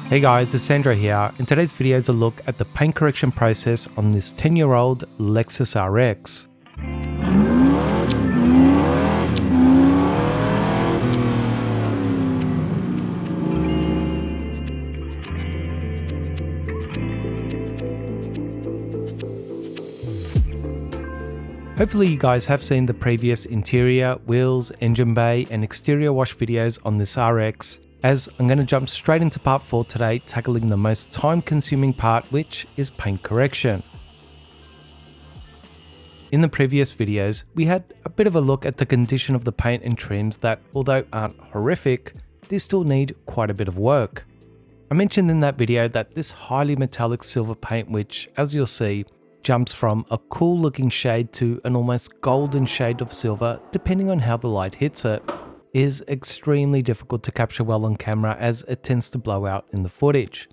Hey guys, it's Sandro here, and today's video is a look at the paint correction process on this 10-year-old Lexus RX. Hopefully you guys have seen the previous interior, wheels, engine bay and exterior wash videos on this RX, as I'm going to jump straight into part 4 today, tackling the most time consuming part, which is paint correction. In the previous videos, we had a bit of a look at the condition of the paint and trims that, although aren't horrific, do still need quite a bit of work. I mentioned in that video that this highly metallic silver paint, which as you'll see, jumps from a cool looking shade to an almost golden shade of silver depending on how the light hits it, is extremely difficult to capture well on camera as it tends to blow out in the footage.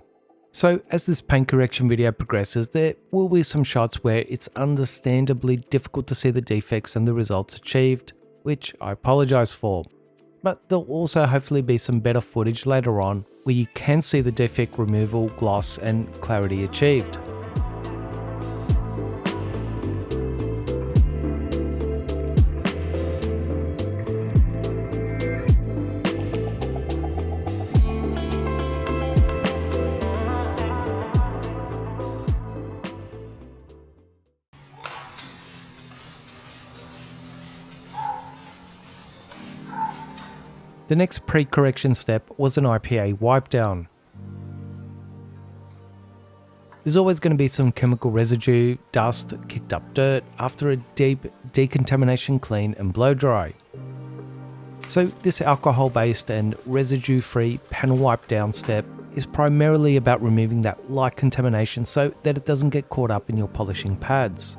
So as this paint correction video progresses, there will be some shots where it's understandably difficult to see the defects and the results achieved, which I apologize for. But there'll also hopefully be some better footage later on where you can see the defect removal, gloss and clarity achieved. The next pre-correction step was an IPA wipe down. There's always going to be some chemical residue, dust, kicked up dirt after a deep decontamination clean and blow dry. So this alcohol based and residue free panel wipe down step is primarily about removing that light contamination so that it doesn't get caught up in your polishing pads.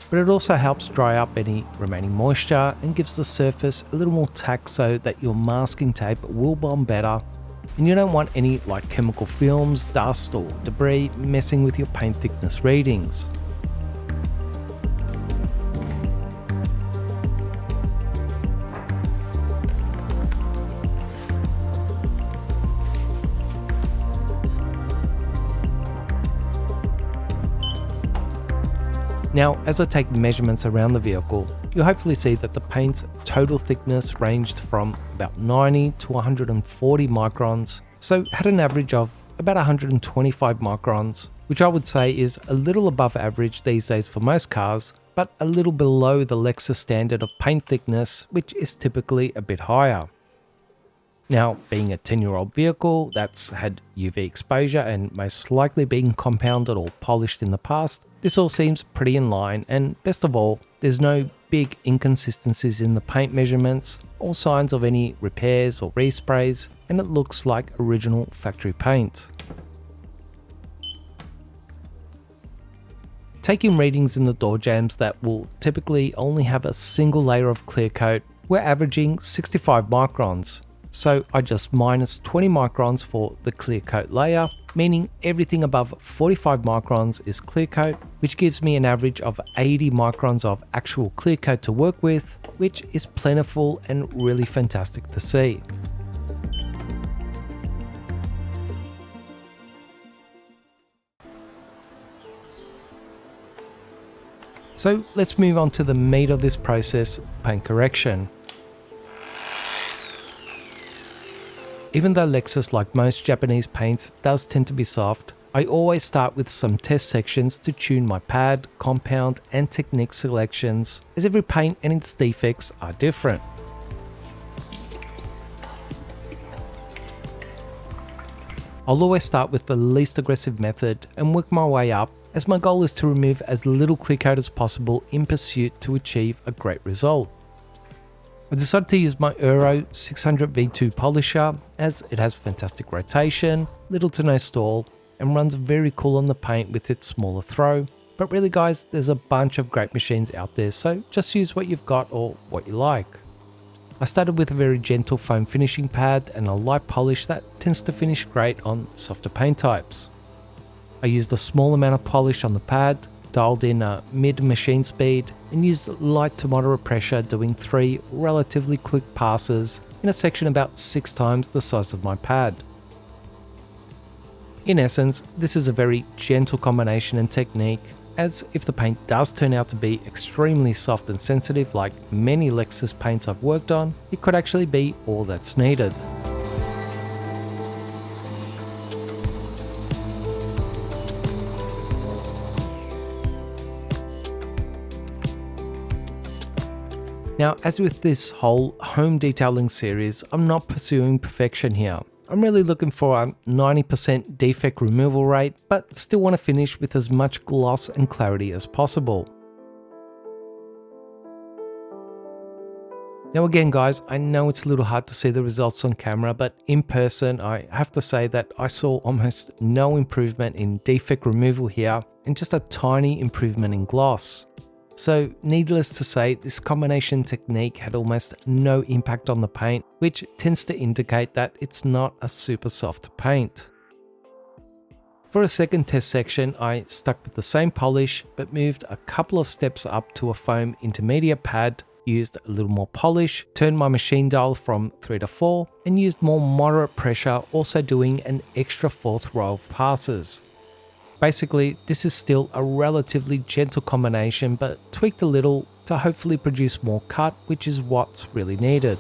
But it also helps dry up any remaining moisture and gives the surface a little more tack so that your masking tape will bond better, and you don't want any like chemical films, dust or debris messing with your paint thickness readings. Now, as I take measurements around the vehicle, you'll hopefully see that the paint's total thickness ranged from about 90 to 140 microns, so had an average of about 125 microns, which I would say is a little above average these days for most cars, but a little below the Lexus standard of paint thickness, which is typically a bit higher. Now, being a 10-year-old vehicle that's had UV exposure and most likely being compounded or polished in the past, this all seems pretty in line, and best of all, there's no big inconsistencies in the paint measurements or signs of any repairs or resprays, and it looks like original factory paint. Taking readings in the door jambs that will typically only have a single layer of clear coat, we're averaging 65 microns. So I just minus 20 microns for the clear coat layer, meaning everything above 45 microns is clear coat, which gives me an average of 80 microns of actual clear coat to work with, which is plentiful and really fantastic to see. So let's move on to the meat of this process, paint correction. Even though Lexus, like most Japanese paints, does tend to be soft, I always start with some test sections to tune my pad, compound and technique selections, as every paint and its defects are different. I'll always start with the least aggressive method and work my way up, as my goal is to remove as little clear coat as possible in pursuit to achieve a great result. I decided to use my Euro 600 V2 polisher as it has fantastic rotation, little to no stall, and runs very cool on the paint with its smaller throw. But really guys, there's a bunch of great machines out there, so just use what you've got or what you like. I started with a very gentle foam finishing pad and a light polish that tends to finish great on softer paint types. I used a small amount of polish on the pad, dialed in a mid machine speed and used light to moderate pressure, doing 3 relatively quick passes in a section about 6 times the size of my pad. In essence, this is a very gentle combination and technique, as if the paint does turn out to be extremely soft and sensitive like many Lexus paints I've worked on, it could actually be all that's needed. Now, as with this whole home detailing series, I'm not pursuing perfection here. I'm really looking for a 90% defect removal rate, but still want to finish with as much gloss and clarity as possible. Now again guys, I know it's a little hard to see the results on camera, but in person I have to say that I saw almost no improvement in defect removal here and just a tiny improvement in gloss. So needless to say, this combination technique had almost no impact on the paint, which tends to indicate that it's not a super soft paint. For a second test section, I stuck with the same polish, but moved a couple of steps up to a foam intermediate pad, used a little more polish, turned my machine dial from 3 to 4, and used more moderate pressure, also doing an extra 4th row of passes. Basically, this is still a relatively gentle combination, but tweaked a little to hopefully produce more cut, which is what's really needed.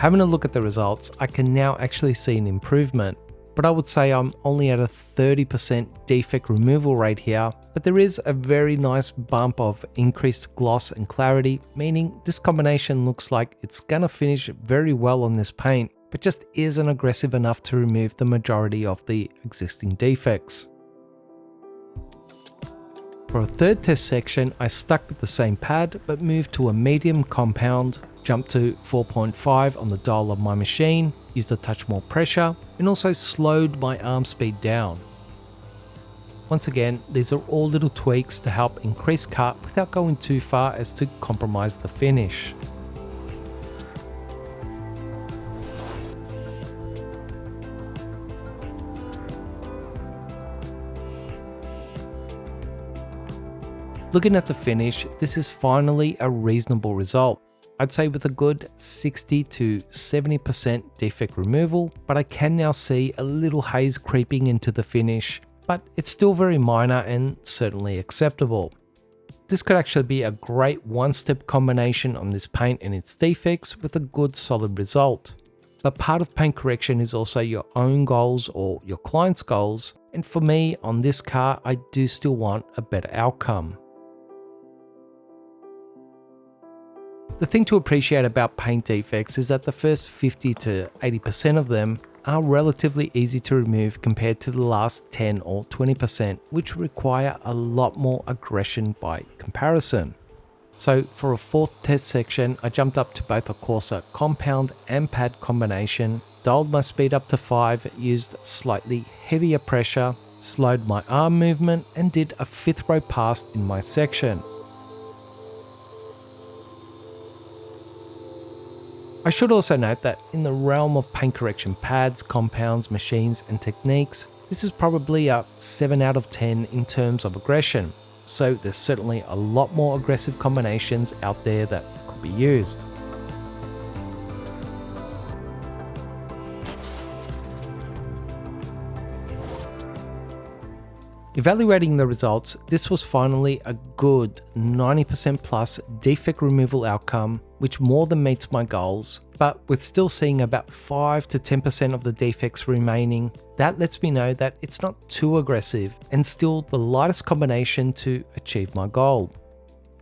Having a look at the results, I can now actually see an improvement, but I would say I'm only at a 30% defect removal rate here, but there is a very nice bump of increased gloss and clarity, meaning this combination looks like it's gonna finish very well on this paint, but just isn't aggressive enough to remove the majority of the existing defects. For a third test section, I stuck with the same pad, but moved to a medium compound, jumped to 4.5 on the dial of my machine, used a touch more pressure, and also slowed my arm speed down. Once again, these are all little tweaks to help increase cut without going too far as to compromise the finish. Looking at the finish, this is finally a reasonable result. I'd say with a good 60 to 70% defect removal, but I can now see a little haze creeping into the finish, but it's still very minor and certainly acceptable. This could actually be a great one-step combination on this paint and its defects with a good solid result. But part of paint correction is also your own goals or your client's goals, and for me on this car, I do still want a better outcome. The thing to appreciate about paint defects is that the first 50 to 80% of them are relatively easy to remove compared to the last 10 or 20%, which require a lot more aggression by comparison. So for a fourth test section, I jumped up to both a coarser compound and pad combination, dialed my speed up to 5, used slightly heavier pressure, slowed my arm movement, and did a 5th row pass in my section. I should also note that in the realm of paint correction pads, compounds, machines and techniques, this is probably a 7 out of 10 in terms of aggression, so there's certainly a lot more aggressive combinations out there that could be used. Evaluating the results, this was finally a good 90% plus defect removal outcome, which more than meets my goals, but with still seeing about 5 to 10% of the defects remaining, that lets me know that it's not too aggressive and still the lightest combination to achieve my goal.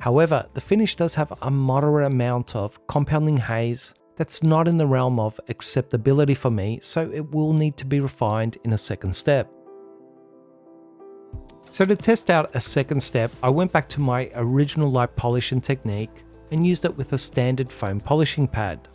However, the finish does have a moderate amount of compounding haze that's not in the realm of acceptability for me, so it will need to be refined in a second step. So to test out a second step, I went back to my original light polishing technique and used it with a standard foam polishing pad.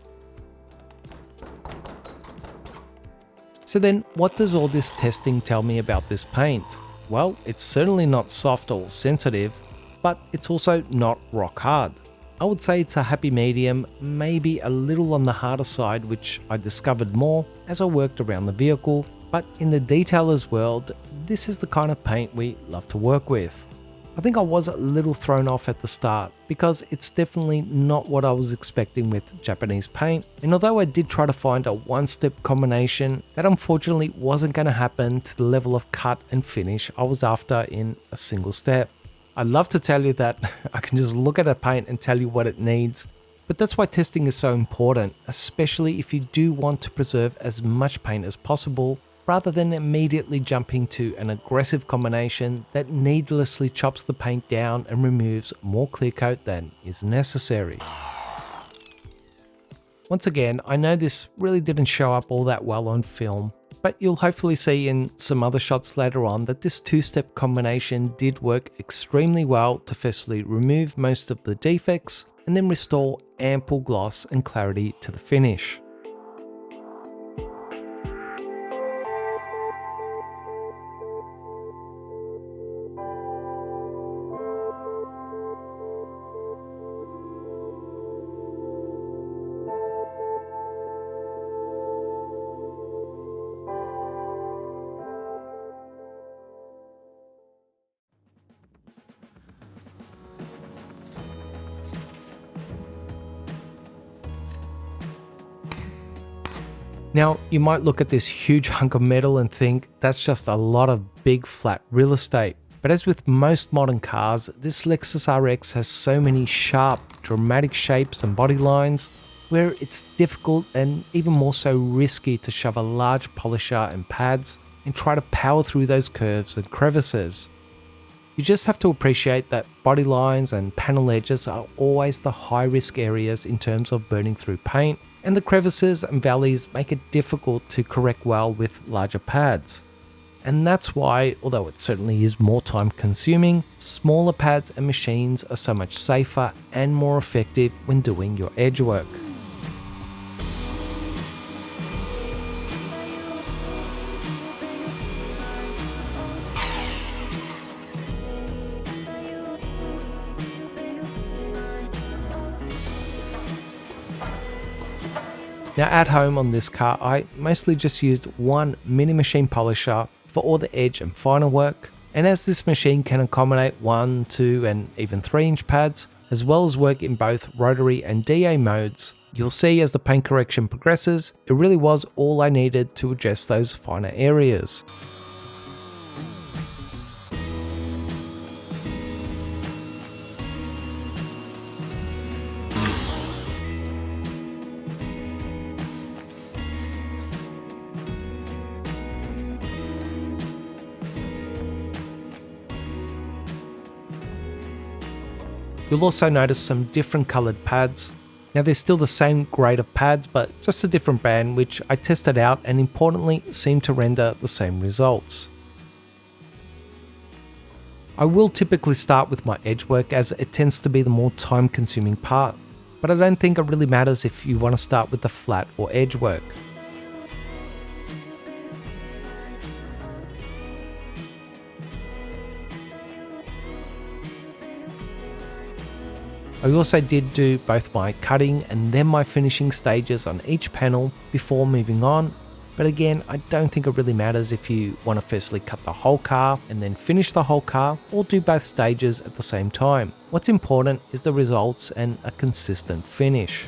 So then what does all this testing tell me about this paint? Well, it's certainly not soft or sensitive, but it's also not rock hard. I would say it's a happy medium, maybe a little on the harder side, which I discovered more as I worked around the vehicle, but in the detailer's world, this is the kind of paint we love to work with. I think I was a little thrown off at the start because it's definitely not what I was expecting with Japanese paint, and although I did try to find a one-step combination, that unfortunately wasn't going to happen to the level of cut and finish I was after in a single step. I'd love to tell you that I can just look at a paint and tell you what it needs, but that's why testing is so important, especially if you do want to preserve as much paint as possible, rather than immediately jumping to an aggressive combination that needlessly chops the paint down and removes more clear coat than is necessary. Once again, I know this really didn't show up all that well on film, but you'll hopefully see in some other shots later on that this two-step combination did work extremely well to firstly remove most of the defects and then restore ample gloss and clarity to the finish. Now, you might look at this huge hunk of metal and think that's just a lot of big flat real estate. But as with most modern cars, this Lexus RX has so many sharp, dramatic shapes and body lines where it's difficult and even more so risky to shove a large polisher and pads and try to power through those curves and crevices. You just have to appreciate that body lines and panel edges are always the high risk areas in terms of burning through paint, and the crevices and valleys make it difficult to correct well with larger pads. And that's why, although it certainly is more time consuming, smaller pads and machines are so much safer and more effective when doing your edge work. Now at home on this car, I mostly just used one mini machine polisher for all the edge and final work, and as this machine can accommodate 1, 2 and even 3-inch pads, as well as work in both rotary and DA modes, you'll see as the paint correction progresses, it really was all I needed to address those finer areas. You'll also notice some different coloured pads. Now they're still the same grade of pads, but just a different brand, which I tested out and importantly seem to render the same results. I will typically start with my edge work as it tends to be the more time consuming part, but I don't think it really matters if you want to start with the flat or edge work. I also did do both my cutting and then my finishing stages on each panel before moving on, but again I don't think it really matters if you want to firstly cut the whole car and then finish the whole car or do both stages at the same time. What's important is the results and a consistent finish.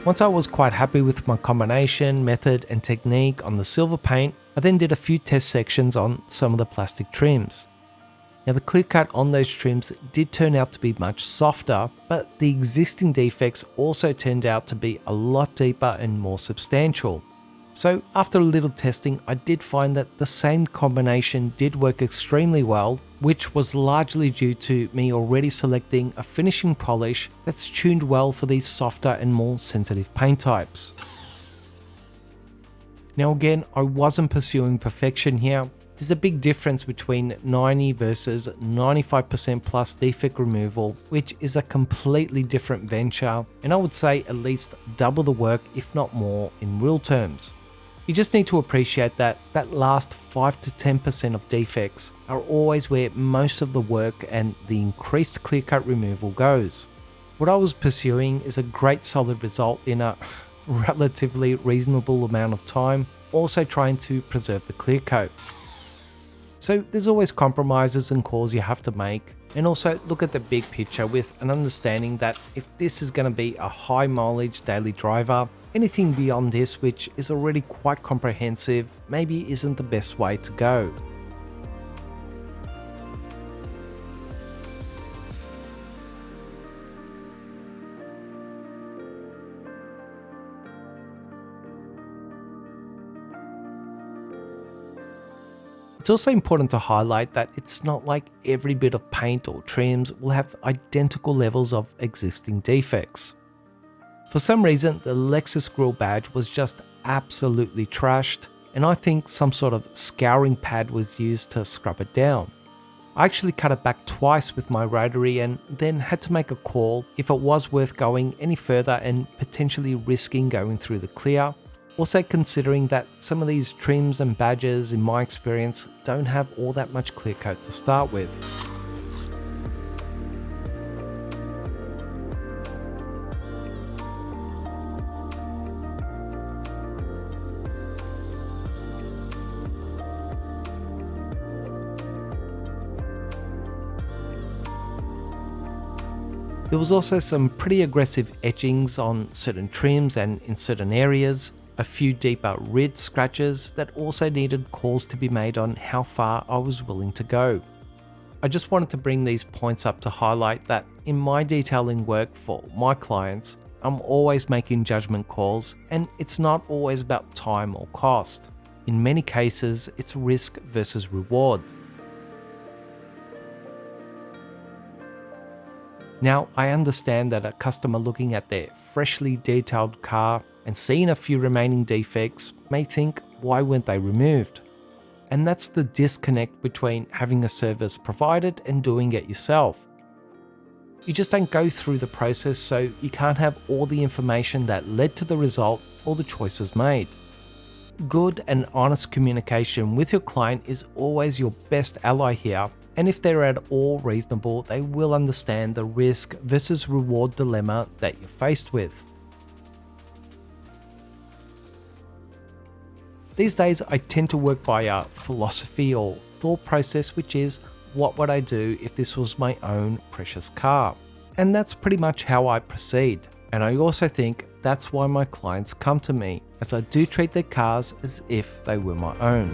Once I was quite happy with my combination, method and technique on the silver paint, I then did a few test sections on some of the plastic trims. Now the clear cut on those trims did turn out to be much softer, but the existing defects also turned out to be a lot deeper and more substantial. So after a little testing, I did find that the same combination did work extremely well, which was largely due to me already selecting a finishing polish that's tuned well for these softer and more sensitive paint types. Now again, I wasn't pursuing perfection here. There's a big difference between 90 versus 95% plus defect removal, which is a completely different venture, and I would say at least double the work, if not more, in real terms. You just need to appreciate that last 5 to 10% of defects are always where most of the work and the increased clear cut removal goes. What I was pursuing is a great solid result in a relatively reasonable amount of time, also trying to preserve the clear coat. So there's always compromises and calls you have to make, and also look at the big picture with an understanding that if this is going to be a high mileage daily driver, anything beyond this, which is already quite comprehensive, maybe isn't the best way to go. It's also important to highlight that it's not like every bit of paint or trims will have identical levels of existing defects. For some reason, the Lexus grille badge was just absolutely trashed, and I think some sort of scouring pad was used to scrub it down. I actually cut it back twice with my rotary and then had to make a call if it was worth going any further and potentially risking going through the clear. Also considering that some of these trims and badges, in my experience, don't have all that much clear coat to start with. There was also some pretty aggressive etchings on certain trims and in certain areas, a few deeper rid scratches that also needed calls to be made on how far I was willing to go. I just wanted to bring these points up to highlight that in my detailing work for my clients, I'm always making judgment calls, and it's not always about time or cost. In many cases, it's risk versus reward. Now, I understand that a customer looking at their freshly detailed car and seeing a few remaining defects may think, why weren't they removed? And that's the disconnect between having a service provided and doing it yourself. You just don't go through the process, so you can't have all the information that led to the result or the choices made. Good and honest communication with your client is always your best ally here, and if they're at all reasonable, they will understand the risk versus reward dilemma that you're faced with. These days, I tend to work by a philosophy or thought process, which is, what would I do if this was my own precious car? And that's pretty much how I proceed. And I also think that's why my clients come to me, as I do treat their cars as if they were my own.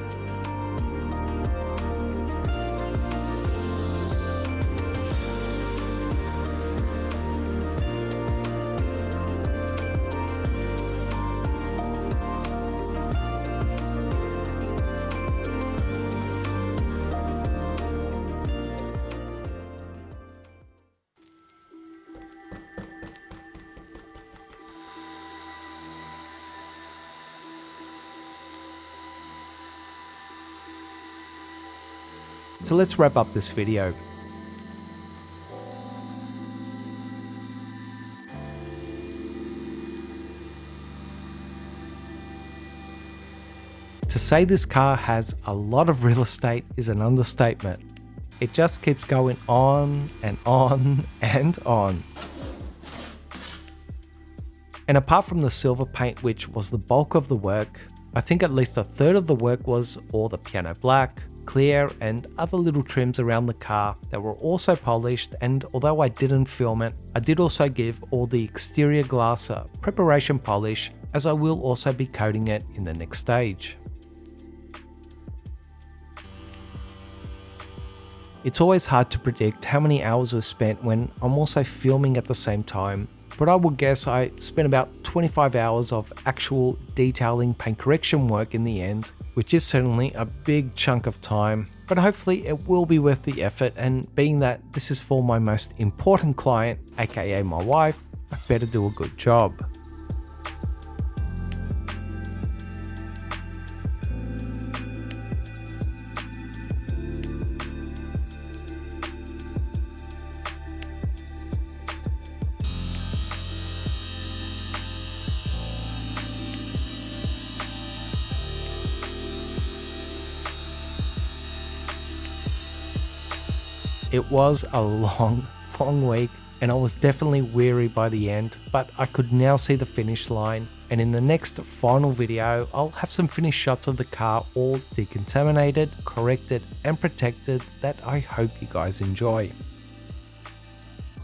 So let's wrap up this video. To say this car has a lot of real estate is an understatement. It just keeps going on and on and on. And apart from the silver paint, which was the bulk of the work, I think at least a third of the work was all the piano black, clear and other little trims around the car that were also polished, and although I didn't film it, I did also give all the exterior glass a preparation polish, as I will also be coating it in the next stage. It's always hard to predict how many hours were spent when I'm also filming at the same time, but I would guess I spent about 25 hours of actual detailing paint correction work in the end, which is certainly a big chunk of time, but hopefully it will be worth the effort, and being that this is for my most important client, aka my wife, I better do a good job. It was a long week, and I was definitely weary by the end, but I could now see the finish line, and in the next final video I'll have some finished shots of the car all decontaminated, corrected and protected that I hope you guys enjoy.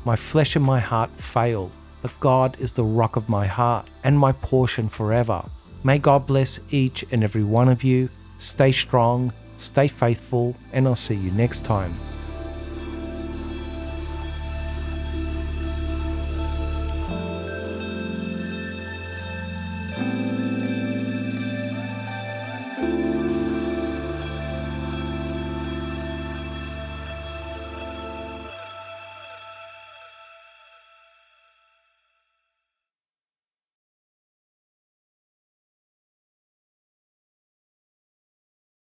My flesh and my heart fail, but God is the rock of my heart and my portion forever. May God bless each and every one of you. Stay strong, stay faithful, and I'll see you next time.